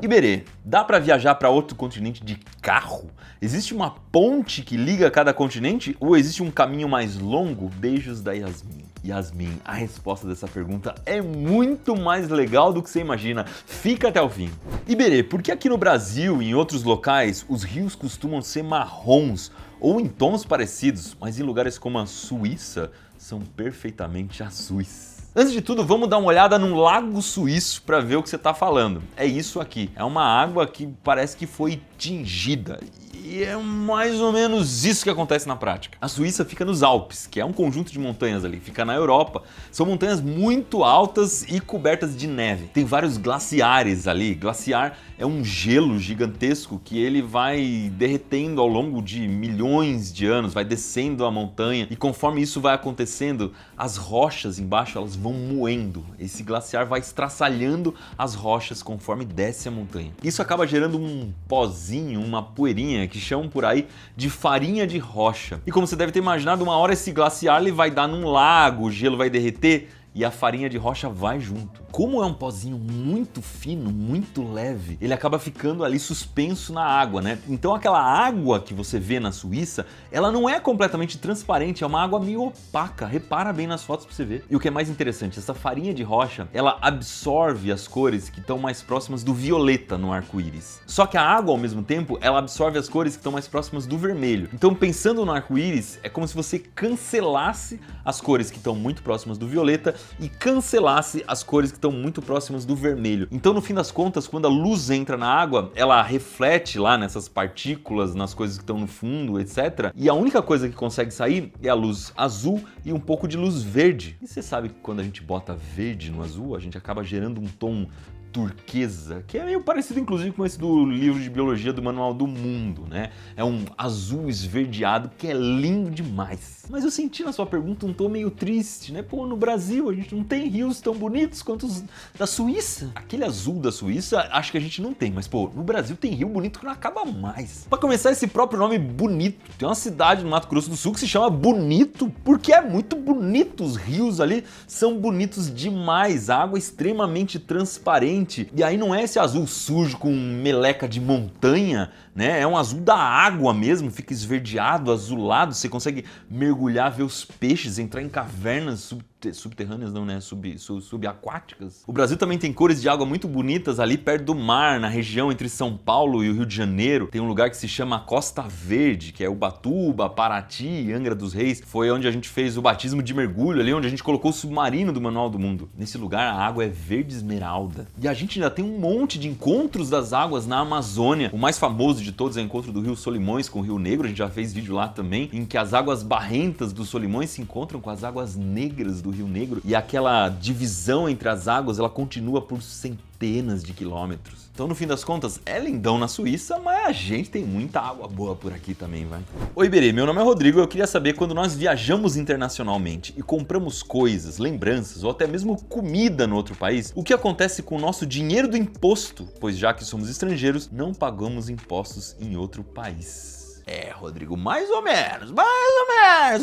Iberê, dá pra viajar pra outro continente de carro? Existe uma ponte que liga cada continente ou existe um caminho mais longo? Beijos da Yasmin. Yasmin, a resposta dessa pergunta é muito mais legal do que você imagina. Fica até o fim. Iberê, por que aqui no Brasil e em outros locais os rios costumam ser marrons ou em tons parecidos, mas em lugares como a Suíça são perfeitamente azuis? Antes de tudo, vamos dar uma olhada num lago suíço para ver o que você está falando. É isso aqui, é uma água que parece que foi tingida. E é mais ou menos isso que acontece na prática. A Suíça fica nos Alpes, que é um conjunto de montanhas ali, fica na Europa. São montanhas muito altas e cobertas de neve. Tem vários glaciares ali. Glaciar é um gelo gigantesco que ele vai derretendo ao longo de milhões de anos, vai descendo a montanha e conforme isso vai acontecendo, as rochas embaixo elas vão moendo. Esse glaciar vai estraçalhando as rochas conforme desce a montanha. Isso acaba gerando um pozinho, uma poeirinha que chamam por aí de farinha de rocha. E como você deve ter imaginado, uma hora esse glaciar ele vai dar num lago, o gelo vai derreter e a farinha de rocha vai junto. Como é um pozinho muito fino, muito leve, ele acaba ficando ali suspenso na água, né? Então aquela água que você vê na Suíça, ela não é completamente transparente, é uma água meio opaca. Repara bem nas fotos pra você ver. E o que é mais interessante, essa farinha de rocha, ela absorve as cores que estão mais próximas do violeta no arco-íris. Só que a água, ao mesmo tempo, ela absorve as cores que estão mais próximas do vermelho. Então, pensando no arco-íris, é como se você cancelasse as cores que estão muito próximas do violeta e cancelasse as cores que estão muito próximas do vermelho. Então, no fim das contas, quando a luz entra na água, ela reflete lá nessas partículas, nas coisas que estão no fundo, etc. E a única coisa que consegue sair é a luz azul e um pouco de luz verde. E você sabe que quando a gente bota verde no azul, a gente acaba gerando um tom turquesa, que é meio parecido inclusive com esse do livro de biologia do Manual do Mundo, né? É um azul esverdeado que é lindo demais. Mas eu senti na sua pergunta um tom meio triste, né? Pô, no Brasil a gente não tem rios tão bonitos quanto os da Suíça. Aquele azul da Suíça acho que a gente não tem, mas pô, no Brasil tem rio bonito que não acaba mais. Pra começar, esse próprio nome Bonito, tem uma cidade no Mato Grosso do Sul que se chama Bonito, porque é muito bonito, os rios ali são bonitos demais, a água é extremamente transparente. E aí não é esse azul sujo com meleca de montanha, né? É um azul da água mesmo, fica esverdeado, azulado, você consegue mergulhar, ver os peixes, entrar em cavernas subterrâneas, não, né? Subaquáticas. O Brasil também tem cores de água muito bonitas ali perto do mar, na região entre São Paulo e o Rio de Janeiro. Tem um lugar que se chama Costa Verde, que é Ubatuba, Paraty, Angra dos Reis. Foi onde a gente fez o batismo de mergulho, ali onde a gente colocou o submarino do Manual do Mundo. Nesse lugar a água é verde esmeralda. E a gente ainda tem um monte de encontros das águas na Amazônia. O mais famoso de todos é o encontro do Rio Solimões com o Rio Negro, a gente já fez vídeo lá também, em que as águas barrentas do Solimões se encontram com as águas negras do Rio Negro e aquela divisão entre as águas ela continua por centenas de quilômetros. Então, no fim das contas, é lindão na Suíça, mas a gente tem muita água boa por aqui também, vai. Oi, Iberê, meu nome é Rodrigo, eu queria saber, quando nós viajamos internacionalmente e compramos coisas, lembranças ou até mesmo comida no outro país, o que acontece com o nosso dinheiro do imposto? Pois já que somos estrangeiros, não pagamos impostos em outro país. É, Rodrigo, mais ou menos,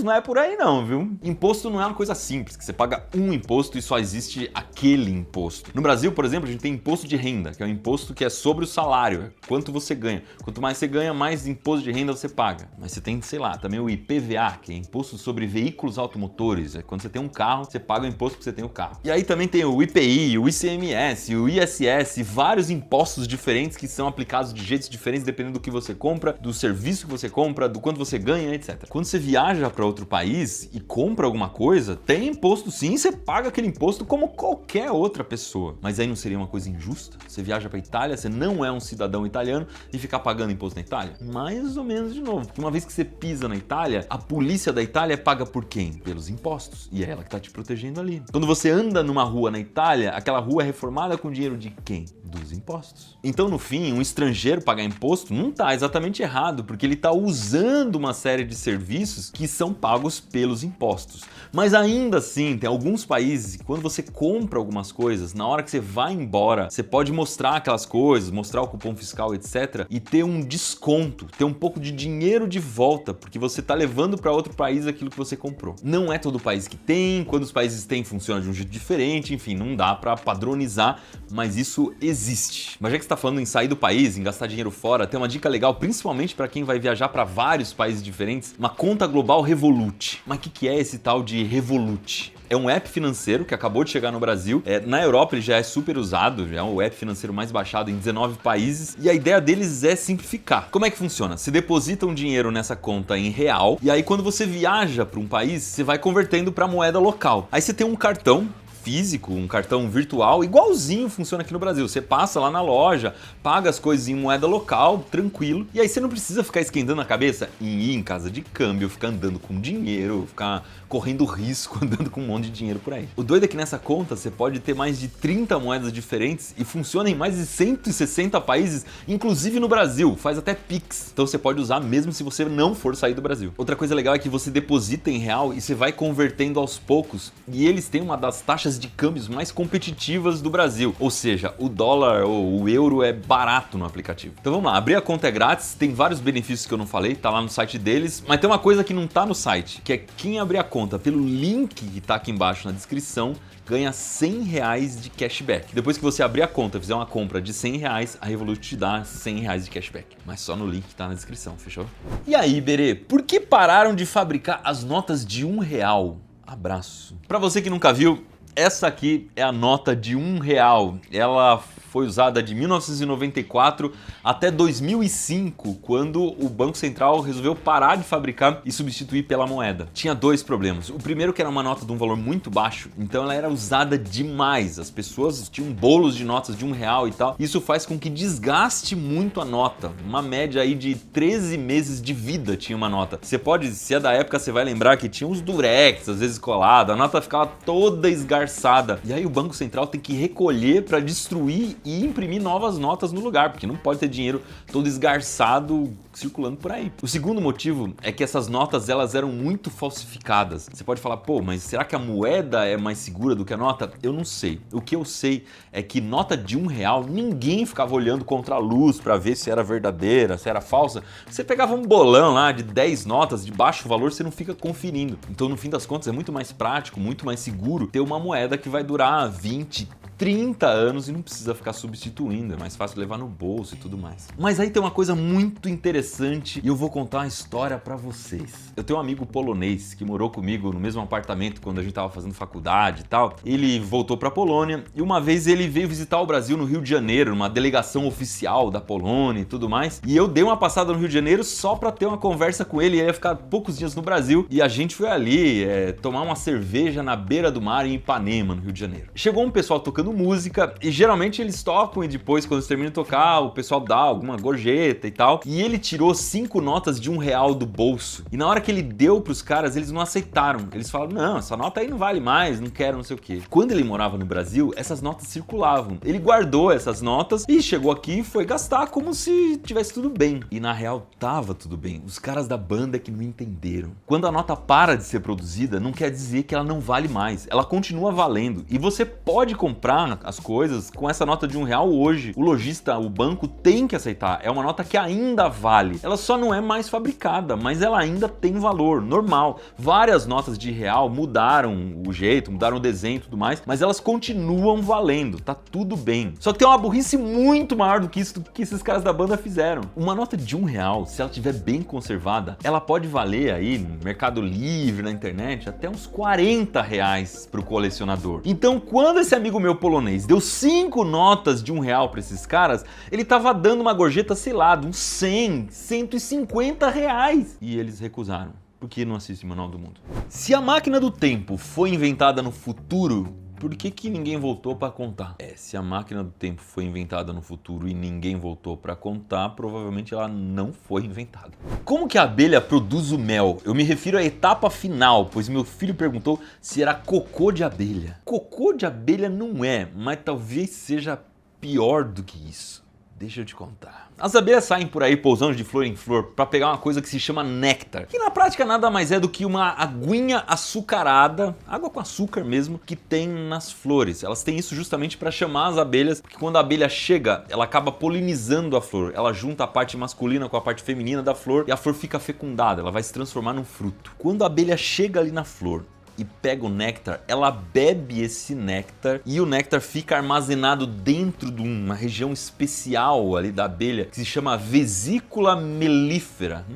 não é por aí não, viu? Imposto não é uma coisa simples, que você paga um imposto e só existe aquele imposto. No Brasil, por exemplo, a gente tem imposto de renda, que é um imposto que é sobre o salário, é quanto você ganha. Quanto mais você ganha, mais imposto de renda você paga. Mas você tem, sei lá, também o IPVA, que é imposto sobre veículos automotores. É quando você tem um carro, você paga o imposto porque você tem o carro. E aí também tem o IPI, o ICMS, o ISS, vários impostos diferentes que são aplicados de jeitos diferentes dependendo do que você compra, do serviço que você compra, do quanto você ganha, etc. Quando você viaja para outro país e compra alguma coisa, tem imposto sim, você paga aquele imposto como qualquer outra pessoa. Mas aí não seria uma coisa injusta? Você viaja para Itália, você não é um cidadão italiano e ficar pagando imposto na Itália? Mais ou menos de novo, porque uma vez que você pisa na Itália, a polícia da Itália paga por quem? Pelos impostos. E é ela que tá te protegendo ali. Quando você anda numa rua na Itália, aquela rua é reformada com dinheiro de quem? Dos impostos. Então, no fim, um estrangeiro pagar imposto não tá exatamente errado, porque ele está usando uma série de serviços que são pagos pelos impostos. Mas ainda assim, tem alguns países que quando você compra algumas coisas, na hora que você vai embora, você pode mostrar aquelas coisas, mostrar o cupom fiscal, etc. e ter um desconto, ter um pouco de dinheiro de volta, porque você está levando para outro país aquilo que você comprou. Não é todo país que tem, quando os países têm, funciona de um jeito diferente, enfim, não dá para padronizar, mas isso existe. Mas já que você está falando em sair do país, em gastar dinheiro fora, tem uma dica legal, principalmente para quem vai viajar para vários países diferentes, uma conta global Revolut. Mas o que é esse tal de Revolut? É um app financeiro que acabou de chegar no Brasil. Na Europa ele já é super usado, já é o app financeiro mais baixado em 19 países. E a ideia deles é simplificar. Como é que funciona? Você deposita um dinheiro nessa conta em real e aí quando você viaja para um país, você vai convertendo para moeda local. Aí você tem um cartão físico, um cartão virtual, igualzinho funciona aqui no Brasil. Você passa lá na loja, paga as coisas em moeda local, tranquilo, e aí você não precisa ficar esquentando a cabeça em ir em casa de câmbio, ficar andando com dinheiro, ficar correndo risco andando com um monte de dinheiro por aí. O doido é que nessa conta você pode ter mais de 30 moedas diferentes e funciona em mais de 160 países, inclusive no Brasil, faz até Pix. Então você pode usar mesmo se você não for sair do Brasil. Outra coisa legal é que você deposita em real e você vai convertendo aos poucos, e eles têm uma das taxas de câmbios mais competitivas do Brasil, ou seja, o dólar ou o euro é barato no aplicativo. Então vamos lá, abrir a conta é grátis, tem vários benefícios que eu não falei, tá lá no site deles, mas tem uma coisa que não tá no site, que é quem abrir a conta pelo link que tá aqui embaixo na descrição, ganha R$100 de cashback. Depois que você abrir a conta e fizer uma compra de R$100, a Revolut te dá R$100 de cashback. Mas só no link que tá na descrição, fechou? E aí, Berê, por que pararam de fabricar as notas de R$1? Abraço. Pra você que nunca viu, essa aqui é a nota de R$1. Ela foi usada de 1994 até 2005, quando o Banco Central resolveu parar de fabricar e substituir pela moeda. Tinha dois problemas. O primeiro que era uma nota de um valor muito baixo, então ela era usada demais. As pessoas tinham bolos de notas de R$1 e tal. Isso faz com que desgaste muito a nota. Uma média aí de 13 meses de vida tinha uma nota. Você pode, se é da época, você vai lembrar que tinha uns durex, às vezes colado, a nota ficava toda esgarçada. E aí o Banco Central tem que recolher para destruir e imprimir novas notas no lugar, porque não pode ter dinheiro todo esgarçado circulando por aí. O segundo motivo é que essas notas elas eram muito falsificadas. Você pode falar, pô, mas será que a moeda é mais segura do que a nota? Eu não sei. O que eu sei é que nota de R$1, ninguém ficava olhando contra a luz para ver se era verdadeira, se era falsa. Você pegava um bolão lá de 10 notas de baixo valor, você não fica conferindo. Então, no fim das contas, é muito mais prático, muito mais seguro ter uma moeda que vai durar 20, 30 anos e não precisa ficar substituindo, é mais fácil levar no bolso e tudo mais. Mas aí tem uma coisa muito interessante e eu vou contar uma história pra vocês. Eu tenho um amigo polonês que morou comigo no mesmo apartamento quando a gente tava fazendo faculdade e tal. Ele voltou pra Polônia e uma vez ele veio visitar o Brasil no Rio de Janeiro, numa delegação oficial da Polônia e tudo mais. E eu dei uma passada no Rio de Janeiro só pra ter uma conversa com ele. Ele ia ficar poucos dias no Brasil e a gente foi ali tomar uma cerveja na beira do mar em Ipanema, no Rio de Janeiro. Chegou um pessoal tocando música e geralmente eles tocam e depois, quando eles terminam de tocar, o pessoal dá alguma gorjeta e tal. E ele tirou 5 notas de R$1 do bolso. E na hora que ele deu pros caras, eles não aceitaram. Eles falaram, não, essa nota aí não vale mais, não quero, não sei o quê. Quando ele morava no Brasil, essas notas circulavam. Ele guardou essas notas e chegou aqui e foi gastar como se tivesse tudo bem. E na real, tava tudo bem. Os caras da banda é que não entenderam. Quando a nota para de ser produzida, não quer dizer que ela não vale mais. Ela continua valendo. E você pode comprar as coisas com essa nota de R$1 hoje. O lojista, o banco tem que aceitar. É uma nota que ainda vale. Ela só não é mais fabricada, mas ela ainda tem valor, normal. Várias notas de R$1 mudaram o jeito, mudaram o desenho e tudo mais, mas elas continuam valendo, tá tudo bem. Só que tem uma burrice muito maior do que isso que esses caras da banda fizeram. Uma nota de R$1, se ela estiver bem conservada, ela pode valer aí no Mercado Livre, na internet, até uns R$40 pro colecionador. Então, quando esse amigo meu polonês deu 5 notas de R$1 para esses caras, ele tava dando uma gorjeta, sei lá, de uns 100, R$150. E eles recusaram, porque não assistem Manual do Mundo. Se a máquina do tempo foi inventada no futuro, por que ninguém voltou para contar? Se a máquina do tempo foi inventada no futuro e ninguém voltou para contar, provavelmente ela não foi inventada. Como que a abelha produz o mel? Eu me refiro à etapa final, pois meu filho perguntou se era cocô de abelha. Cocô de abelha não é, mas talvez seja pior do que isso. Deixa eu te contar. As abelhas saem por aí pousando de flor em flor para pegar uma coisa que se chama néctar, que na prática nada mais é do que uma aguinha açucarada, água com açúcar mesmo, que tem nas flores. Elas têm isso justamente para chamar as abelhas, porque quando a abelha chega, ela acaba polinizando a flor. Ela junta a parte masculina com a parte feminina da flor e a flor fica fecundada, ela vai se transformar num fruto. Quando a abelha chega ali na flor e pega o néctar, ela bebe esse néctar e o néctar fica armazenado dentro de uma região especial ali da abelha que se chama vesícula melífera,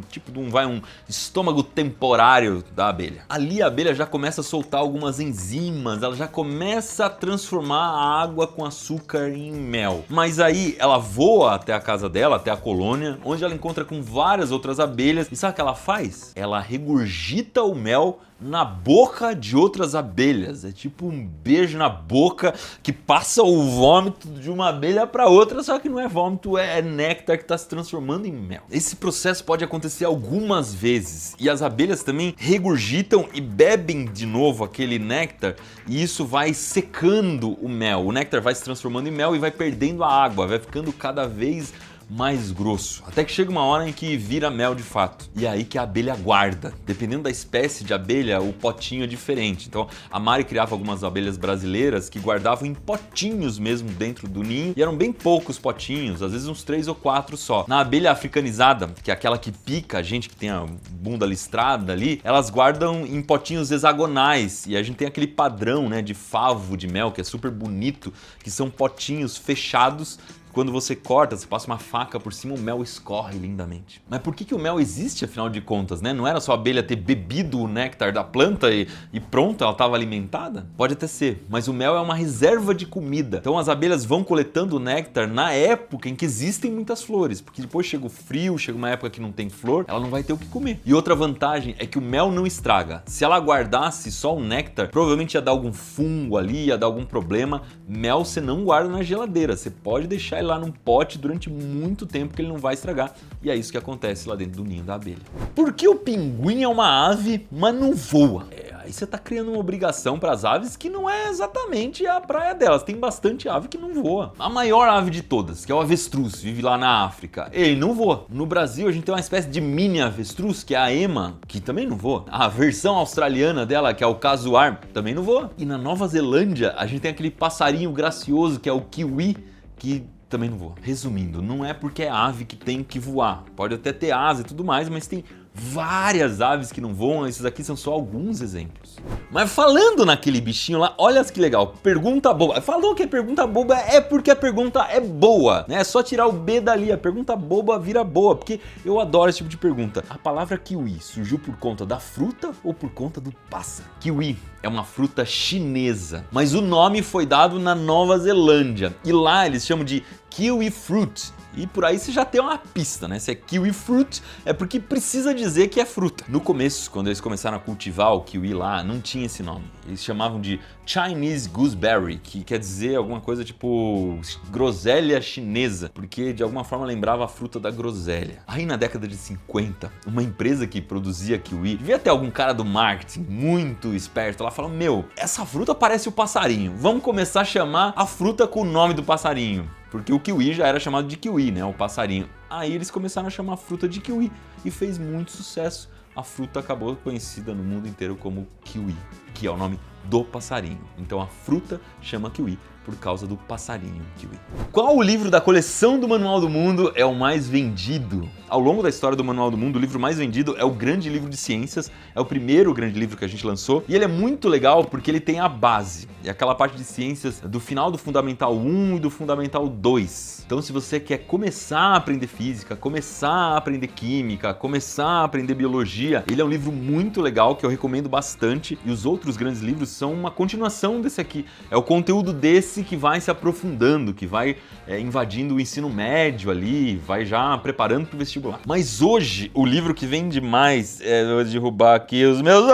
tipo de um estômago temporário da abelha. Ali a abelha já começa a soltar algumas enzimas, ela já começa a transformar a água com açúcar em mel. Mas aí ela voa até a casa dela, até a colônia, onde ela encontra com várias outras abelhas e sabe o que ela faz? Ela regurgita o mel na boca de outras abelhas. É tipo um beijo na boca que passa o vômito de uma abelha para outra, só que não é vômito, é néctar que está se transformando em mel. Esse processo pode acontecer algumas vezes e as abelhas também regurgitam e bebem de novo aquele néctar e isso vai secando o mel. O néctar vai se transformando em mel e vai perdendo a água, vai ficando cada vez mais grosso, até que chega uma hora em que vira mel de fato. E é aí que a abelha guarda. Dependendo da espécie de abelha, o potinho é diferente. Então a Mari criava algumas abelhas brasileiras que guardavam em potinhos mesmo dentro do ninho, e eram bem poucos potinhos, às vezes uns 3 ou 4 só. Na abelha africanizada, que é aquela que pica a gente, que tem a bunda listrada ali, elas guardam em potinhos hexagonais, e a gente tem aquele padrão, né, de favo de mel, que é super bonito, que são potinhos fechados. Quando você corta, você passa uma faca por cima, o mel escorre lindamente. Mas por que o mel existe, afinal de contas, né? Não era só a abelha ter bebido o néctar da planta e pronto, ela estava alimentada? Pode até ser, mas o mel é uma reserva de comida. Então as abelhas vão coletando o néctar na época em que existem muitas flores, porque depois chega o frio, chega uma época que não tem flor, ela não vai ter o que comer. E outra vantagem é que o mel não estraga. Se ela guardasse só o néctar, provavelmente ia dar algum fungo ali, ia dar algum problema. Mel você não guarda na geladeira, você pode deixar ele lá num pote durante muito tempo que ele não vai estragar. E é isso que acontece lá dentro do ninho da abelha. Por que o pinguim é uma ave, mas não voa? Aí você tá criando uma obrigação para as aves que não é exatamente a praia delas. Tem bastante ave que não voa. A maior ave de todas, que é o avestruz, vive lá na África. Ele não voa. No Brasil a gente tem uma espécie de mini avestruz, que é a ema, que também não voa. A versão australiana dela, que é o casuar, também não voa. E na Nova Zelândia a gente tem aquele passarinho gracioso, que é o kiwi, que também não voa. Resumindo, não é porque é ave que tem que voar. Pode até ter asa e tudo mais, mas tem várias aves que não voam. Esses aqui são só alguns exemplos. Mas falando naquele bichinho lá, olha que legal, pergunta boba. Falou que é pergunta boba é porque a pergunta é boa, né? É só tirar o B dali, a pergunta boba vira boa, porque eu adoro esse tipo de pergunta. A palavra kiwi surgiu por conta da fruta ou por conta do pássaro? Kiwi é uma fruta chinesa, mas o nome foi dado na Nova Zelândia e lá eles chamam de kiwi fruit. E por aí você já tem uma pista, né? Se é kiwi fruit, é porque precisa dizer que é fruta. No começo, quando eles começaram a cultivar o kiwi lá, não tinha esse nome. Eles chamavam de Chinese gooseberry, que quer dizer alguma coisa tipo groselha chinesa, porque de alguma forma lembrava a fruta da groselha. Aí na década de 50, uma empresa que produzia kiwi, devia ter algum cara do marketing muito esperto lá falando: meu, essa fruta parece o passarinho, vamos começar a chamar a fruta com o nome do passarinho. Porque o kiwi já era chamado de kiwi, né? O passarinho. Aí eles começaram a chamar a fruta de kiwi e fez muito sucesso. A fruta acabou conhecida no mundo inteiro como kiwi, que é o nome do passarinho. Então a fruta chama kiwi por causa do passarinho kiwi. Qual o livro da coleção do Manual do Mundo é o mais vendido? Ao longo da história do Manual do Mundo, o livro mais vendido é o Grande Livro de Ciências, é o primeiro grande livro que a gente lançou, e ele é muito legal porque ele tem a base, é aquela parte de ciências do final do Fundamental 1 e do Fundamental 2. Então se você quer começar a aprender física, começar a aprender química, começar a aprender biologia, ele é um livro muito legal que eu recomendo bastante, e os outros grandes livros são uma continuação desse aqui. É o conteúdo desse que vai se aprofundando, que vai invadindo o ensino médio ali, vai já preparando para o vestibular. Mas hoje, o livro que vende mais, eu vou derrubar aqui os meus...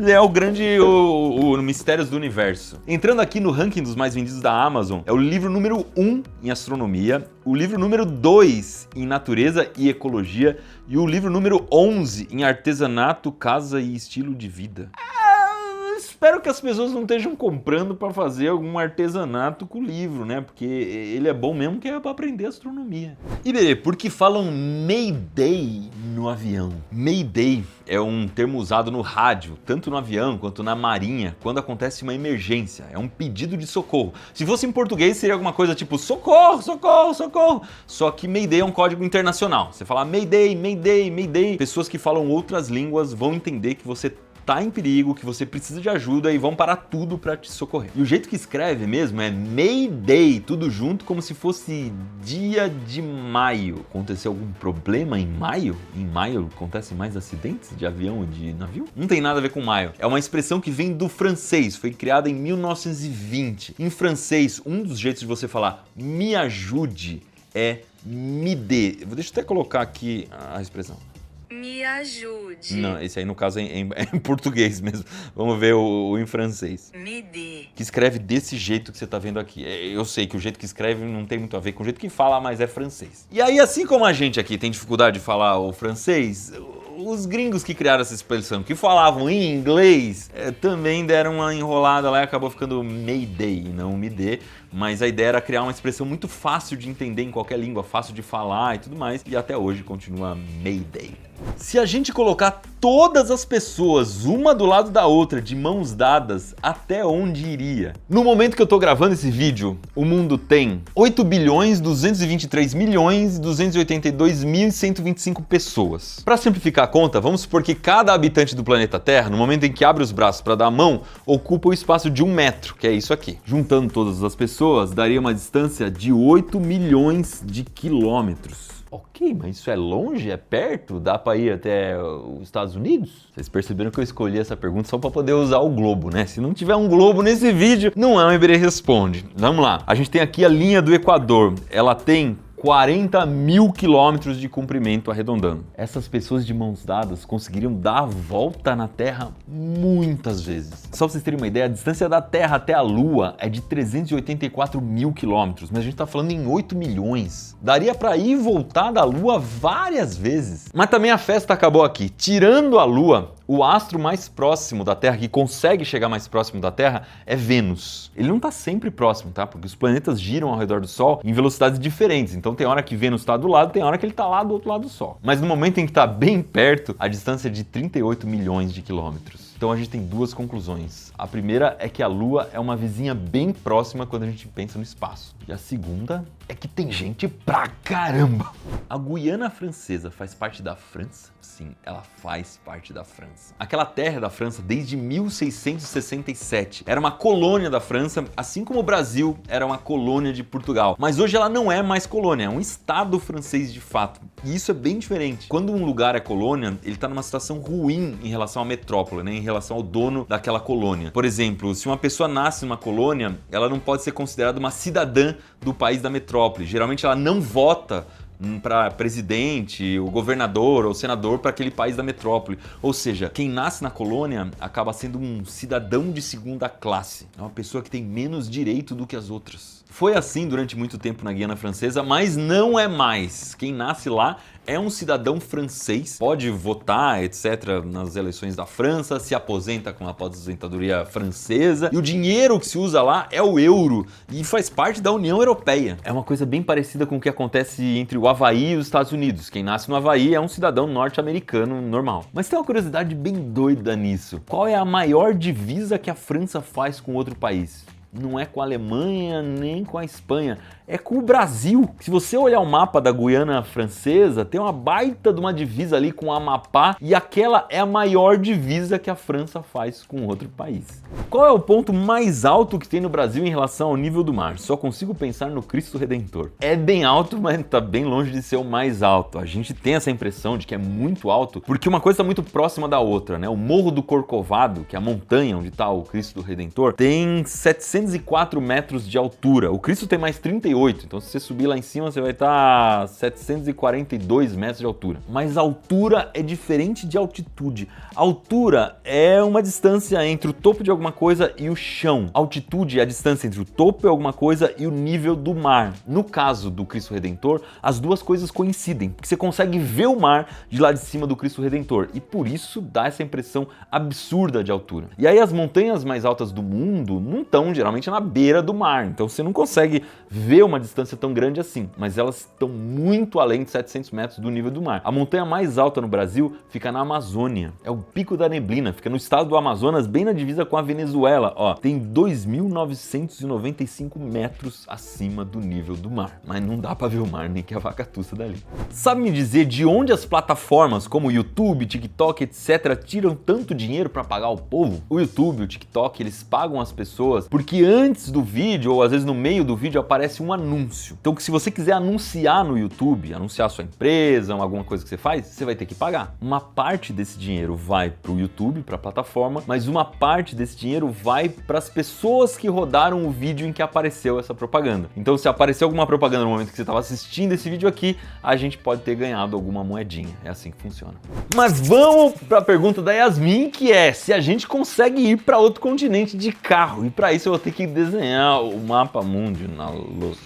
é o grande o Mistérios do Universo. Entrando aqui no ranking dos mais vendidos da Amazon, é o livro número 1 em astronomia, o livro número 2 em natureza e ecologia e o livro número 11 em artesanato, casa e estilo de vida. espero que as pessoas não estejam comprando para fazer algum artesanato com o livro, né? Porque ele é bom mesmo que é para aprender astronomia. E Berê, por que falam Mayday no avião? Mayday é um termo usado no rádio, tanto no avião quanto na marinha, quando acontece uma emergência. É um pedido de socorro. Se fosse em português, seria alguma coisa tipo socorro, socorro, socorro. Só que Mayday é um código internacional. Você fala Mayday, Mayday, Mayday. Pessoas que falam outras línguas vão entender que você tá em perigo, que você precisa de ajuda e vão parar tudo para te socorrer. E o jeito que escreve mesmo é Mayday, tudo junto como se fosse dia de maio. Aconteceu algum problema em maio? Em maio acontecem mais acidentes de avião e de navio? Não tem nada a ver com maio. É uma expressão que vem do francês, foi criada em 1920. Em francês, um dos jeitos de você falar me ajude é me dê. Deixa eu até colocar aqui a expressão. Me ajude. Não, esse aí no caso é em português mesmo. Vamos ver o em francês. Me dê. Que escreve desse jeito que você tá vendo aqui. Eu sei que o jeito que escreve não tem muito a ver com o jeito que fala, mas é francês. E aí, assim como a gente aqui tem dificuldade de falar o francês, os gringos que criaram essa expressão, que falavam em inglês, também deram uma enrolada lá e acabou ficando Mayday, não me dê. Mas a ideia era criar uma expressão muito fácil de entender em qualquer língua, fácil de falar e tudo mais, e até hoje continua Mayday. Se a gente colocar todas as pessoas, uma do lado da outra, de mãos dadas, até onde iria? No momento que eu tô gravando esse vídeo, o mundo tem 8.223.282.125 pessoas. Para simplificar a conta, vamos supor que cada habitante do planeta Terra, no momento em que abre os braços para dar a mão, ocupa o espaço de 1 metro, que é isso aqui. Juntando todas as pessoas, daria uma distância de 8 milhões de quilômetros. Ok, mas isso é longe? É perto? Dá pra ir até os Estados Unidos? Vocês perceberam que eu escolhi essa pergunta só pra poder usar o globo, né? Se não tiver um globo nesse vídeo, não é um Iberê Responde. Vamos lá. A gente tem aqui a linha do Equador. Ela tem 40 mil quilômetros de comprimento arredondando. Essas pessoas de mãos dadas conseguiriam dar a volta na Terra muitas vezes. Só pra vocês terem uma ideia, a distância da Terra até a Lua é de 384 mil quilômetros, mas a gente tá falando em 8 milhões. Daria pra ir e voltar da Lua várias vezes. Mas também a festa acabou aqui. Tirando a Lua, o astro mais próximo da Terra, que consegue chegar mais próximo da Terra, é Vênus. Ele não tá sempre próximo, tá? Porque os planetas giram ao redor do Sol em velocidades diferentes. Então tem hora que Vênus está do lado, tem hora que ele está lá do outro lado do Sol. Mas no momento em que está bem perto, a distância é de 38 milhões de quilômetros. Então a gente tem duas conclusões. A primeira é que a Lua é uma vizinha bem próxima quando a gente pensa no espaço. E a segunda é que tem gente pra caramba. A Guiana Francesa faz parte da França? Sim, ela faz parte da França. Aquela terra da França desde 1667. Era uma colônia da França, assim como o Brasil era uma colônia de Portugal. Mas hoje ela não é mais colônia, é um estado francês de fato. E isso é bem diferente. Quando um lugar é colônia, ele está numa situação ruim em relação à metrópole, né? Em relação ao dono daquela colônia. Por exemplo, se uma pessoa nasce numa colônia, ela não pode ser considerada uma cidadã do país da metrópole. Geralmente ela não vota para presidente, o governador ou senador para aquele país da metrópole. Ou seja, quem nasce na colônia acaba sendo um cidadão de segunda classe. É uma pessoa que tem menos direito do que as outras. Foi assim durante muito tempo na Guiana Francesa, mas não é mais. Quem nasce lá é um cidadão francês, pode votar, etc., nas eleições da França, se aposenta com a aposentadoria francesa, e o dinheiro que se usa lá é o euro, e faz parte da União Europeia. É uma coisa bem parecida com o que acontece entre o Havaí e os Estados Unidos. Quem nasce no Havaí é um cidadão norte-americano normal. Mas tem uma curiosidade bem doida nisso. Qual é a maior divisa que a França faz com outro país? Não é com a Alemanha nem com a Espanha, é com o Brasil. Se você olhar o mapa da Guiana Francesa, tem uma baita de uma divisa ali com o Amapá, e aquela é a maior divisa que a França faz com outro país. Qual é o ponto mais alto que tem no Brasil em relação ao nível do mar? Só consigo pensar no Cristo Redentor. É bem alto, mas está bem longe de ser o mais alto. A gente tem essa impressão de que é muito alto, porque uma coisa está muito próxima da outra, né? O Morro do Corcovado, que é a montanha onde está o Cristo Redentor, tem 700 704 metros de altura. O Cristo tem mais 38, então se você subir lá em cima você vai estar 742 metros de altura. Mas altura é diferente de altitude. Altura é uma distância entre o topo de alguma coisa e o chão. Altitude é a distância entre o topo de alguma coisa e o nível do mar. No caso do Cristo Redentor, as duas coisas coincidem, porque você consegue ver o mar de lá de cima do Cristo Redentor e por isso dá essa impressão absurda de altura. E aí as montanhas mais altas do mundo não estão geralmente na beira do mar, então você não consegue ver uma distância tão grande assim, mas elas estão muito além de 700 metros do nível do mar. A montanha mais alta no Brasil fica na Amazônia, é o Pico da Neblina, fica no estado do Amazonas, bem na divisa com a Venezuela, ó, tem 2.995 metros acima do nível do mar, mas não dá pra ver o mar nem que a vaca tussa dali. Sabe me dizer de onde as plataformas como YouTube, TikTok, etc. tiram tanto dinheiro pra pagar o povo? O YouTube, o TikTok, eles pagam as pessoas porque antes do vídeo ou às vezes no meio do vídeo aparece um anúncio. Então se você quiser anunciar no YouTube, anunciar sua empresa, alguma coisa que você faz, você vai ter que pagar. Uma parte desse dinheiro vai pro YouTube, pra plataforma, mas uma parte desse dinheiro vai para as pessoas que rodaram o vídeo em que apareceu essa propaganda. Então se apareceu alguma propaganda no momento que você estava assistindo esse vídeo aqui, a gente pode ter ganhado alguma moedinha. É assim que funciona. Mas vamos para a pergunta da Yasmin, que é se a gente consegue ir para outro continente de carro. E para isso eu vou ter que desenhar o mapa mundi na lousa.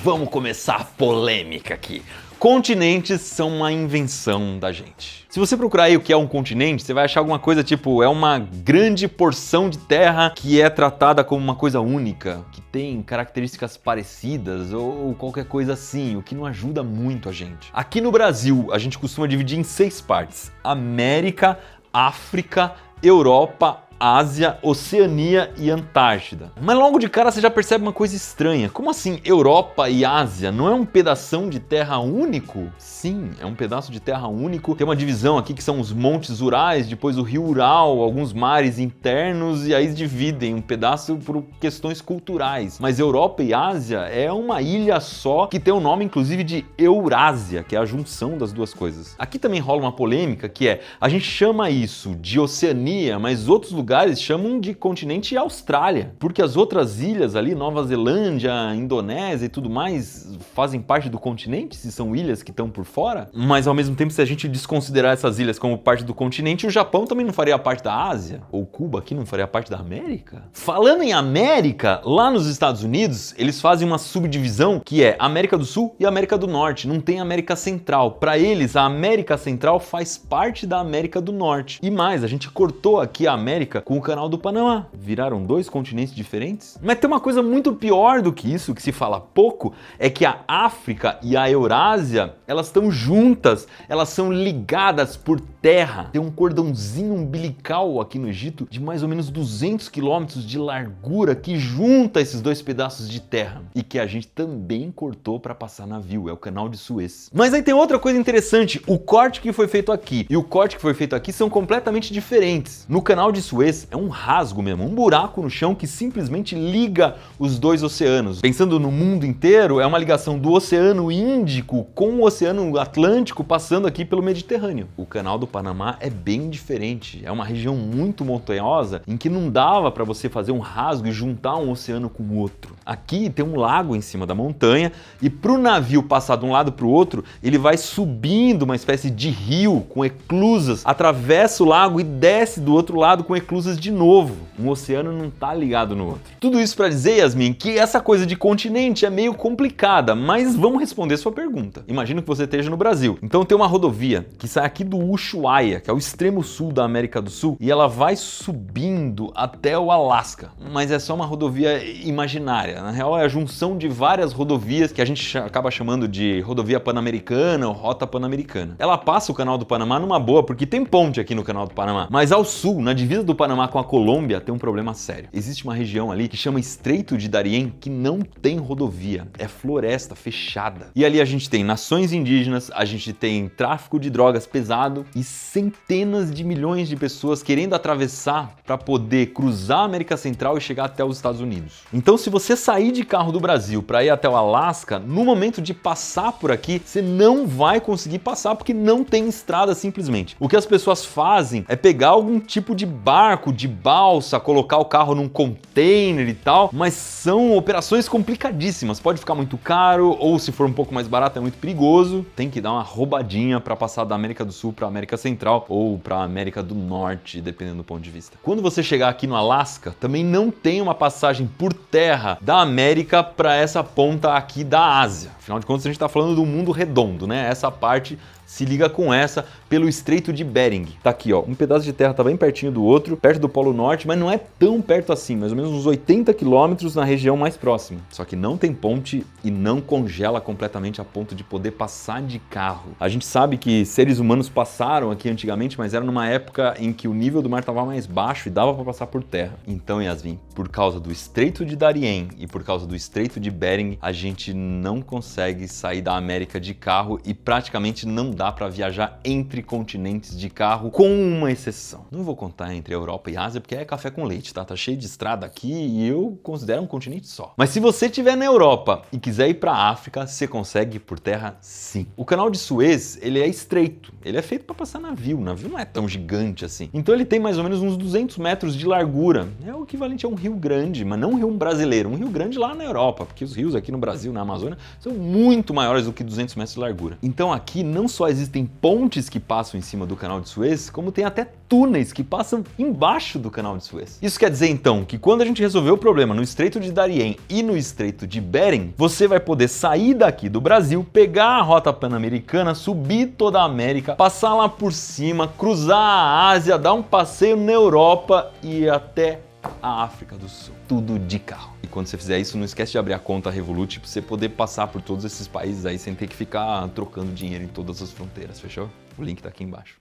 Vamos começar a polêmica aqui. Continentes são uma invenção da gente. Se você procurar aí o que é um continente, você vai achar alguma coisa tipo, é uma grande porção de terra que é tratada como uma coisa única, que tem características parecidas ou qualquer coisa assim, o que não ajuda muito a gente. Aqui no Brasil, a gente costuma dividir em 6 partes: América, África, Europa, Ásia, Oceania e Antártida. Mas logo de cara você já percebe uma coisa estranha. Como assim Europa e Ásia? Não é um pedação de terra único? Sim, é um pedaço de terra único. Tem uma divisão aqui que são os montes Urais, depois o rio Ural, alguns mares internos e aí dividem um pedaço por questões culturais. Mas Europa e Ásia é uma ilha só que tem o nome inclusive de Eurásia, que é a junção das duas coisas. Aqui também rola uma polêmica que é, a gente chama isso de Oceania, mas outros lugares chamam de continente Austrália, porque as outras ilhas ali, Nova Zelândia, Indonésia e tudo mais, fazem parte do continente, se são ilhas que estão por fora, mas ao mesmo tempo se a gente desconsiderar essas ilhas como parte do continente, o Japão também não faria parte da Ásia, ou Cuba aqui não faria parte da América. Falando em América, lá nos Estados Unidos, eles fazem uma subdivisão que é América do Sul e América do Norte, não tem América Central. Para eles, a América Central faz parte da América do Norte. E mais, a gente cortou aqui a América com o Canal do Panamá. Viraram 2 continentes diferentes. Mas tem uma coisa muito pior do que isso, que se fala pouco, é que a África e a Eurásia, elas estão juntas, elas são ligadas por terra. Tem um cordãozinho umbilical aqui no Egito de mais ou menos 200 quilômetros de largura que junta esses 2 pedaços de terra e que a gente também cortou para passar navio, é o Canal de Suez. Mas aí tem outra coisa interessante, o corte que foi feito aqui e o corte que foi feito aqui são completamente diferentes. No Canal de Suez é um rasgo mesmo, um buraco no chão que simplesmente liga os 2 oceanos. Pensando no mundo inteiro, é uma ligação do Oceano Índico com o Oceano Atlântico passando aqui pelo Mediterrâneo. O Canal do Panamá é bem diferente, é uma região muito montanhosa em que não dava para você fazer um rasgo e juntar um oceano com o outro. Aqui tem um lago em cima da montanha e para o navio passar de um lado para o outro, ele vai subindo uma espécie de rio com eclusas, atravessa o lago e desce do outro lado com eclusas de novo. Um oceano não tá ligado no outro. Tudo isso para dizer, Yasmin, que essa coisa de continente é meio complicada, mas vamos responder sua pergunta. Imagino que você esteja no Brasil. Então tem uma rodovia que sai aqui do Ushuaia, que é o extremo sul da América do Sul, e ela vai subindo até o Alasca. Mas é só uma rodovia imaginária. Na real é a junção de várias rodovias que a gente acaba chamando de rodovia pan-americana ou rota pan-americana. Ela passa o Canal do Panamá numa boa, porque tem ponte aqui no Canal do Panamá. Mas ao sul, na divisa do Panamá, Panamá com a Colômbia tem um problema sério. Existe uma região ali que chama Estreito de Darién que não tem rodovia, é floresta fechada. E ali a gente tem nações indígenas, a gente tem tráfico de drogas pesado e centenas de milhões de pessoas querendo atravessar para poder cruzar a América Central e chegar até os Estados Unidos. Então, se você sair de carro do Brasil para ir até o Alasca, no momento de passar por aqui, você não vai conseguir passar porque não tem estrada simplesmente. O que as pessoas fazem é pegar algum tipo de barco, de balsa, colocar o carro num container e tal, mas são operações complicadíssimas. Pode ficar muito caro ou, se for um pouco mais barato, é muito perigoso. Tem que dar uma roubadinha para passar da América do Sul para a América Central ou para a América do Norte, dependendo do ponto de vista. Quando você chegar aqui no Alasca, também não tem uma passagem por terra da América para essa ponta aqui da Ásia. Afinal de contas, a gente está falando do mundo redondo, né? Essa parte se liga com essa pelo Estreito de Bering. Tá aqui, ó, um pedaço de terra tá bem pertinho do outro, perto do Polo Norte, mas não é tão perto assim, mais ou menos uns 80 quilômetros na região mais próxima. Só que não tem ponte e não congela completamente a ponto de poder passar de carro. A gente sabe que seres humanos passaram aqui antigamente, mas era numa época em que o nível do mar estava mais baixo e dava para passar por terra. Então, Yasmin, por causa do Estreito de Darién e por causa do Estreito de Bering, a gente não consegue sair da América de carro e praticamente não dá para viajar entre continentes de carro, com uma exceção. Não vou contar entre Europa e Ásia, porque é café com leite, tá? Tá cheio de estrada aqui e eu considero um continente só. Mas se você estiver na Europa e quiser ir para a África, você consegue por terra sim. O canal de Suez, ele é estreito. Ele é feito para passar navio. O navio não é tão gigante assim. Então ele tem mais ou menos uns 200 metros de largura. É o equivalente a um rio grande, mas não um rio brasileiro. Um rio grande lá na Europa, porque os rios aqui no Brasil, na Amazônia, são muito maiores do que 200 metros de largura. Então aqui não só existem pontes que passam em cima do canal de Suez, como tem até túneis que passam embaixo do canal de Suez. Isso quer dizer então que quando a gente resolver o problema no Estreito de Darién e no Estreito de Bering, você vai poder sair daqui do Brasil, pegar a rota pan-americana, subir toda a América, passar lá por cima, cruzar a Ásia, dar um passeio na Europa e ir até a África do Sul. Tudo de carro. E quando você fizer isso, não esquece de abrir a conta Revolut para você poder passar por todos esses países aí sem ter que ficar trocando dinheiro em todas as fronteiras, fechou? O link tá aqui embaixo.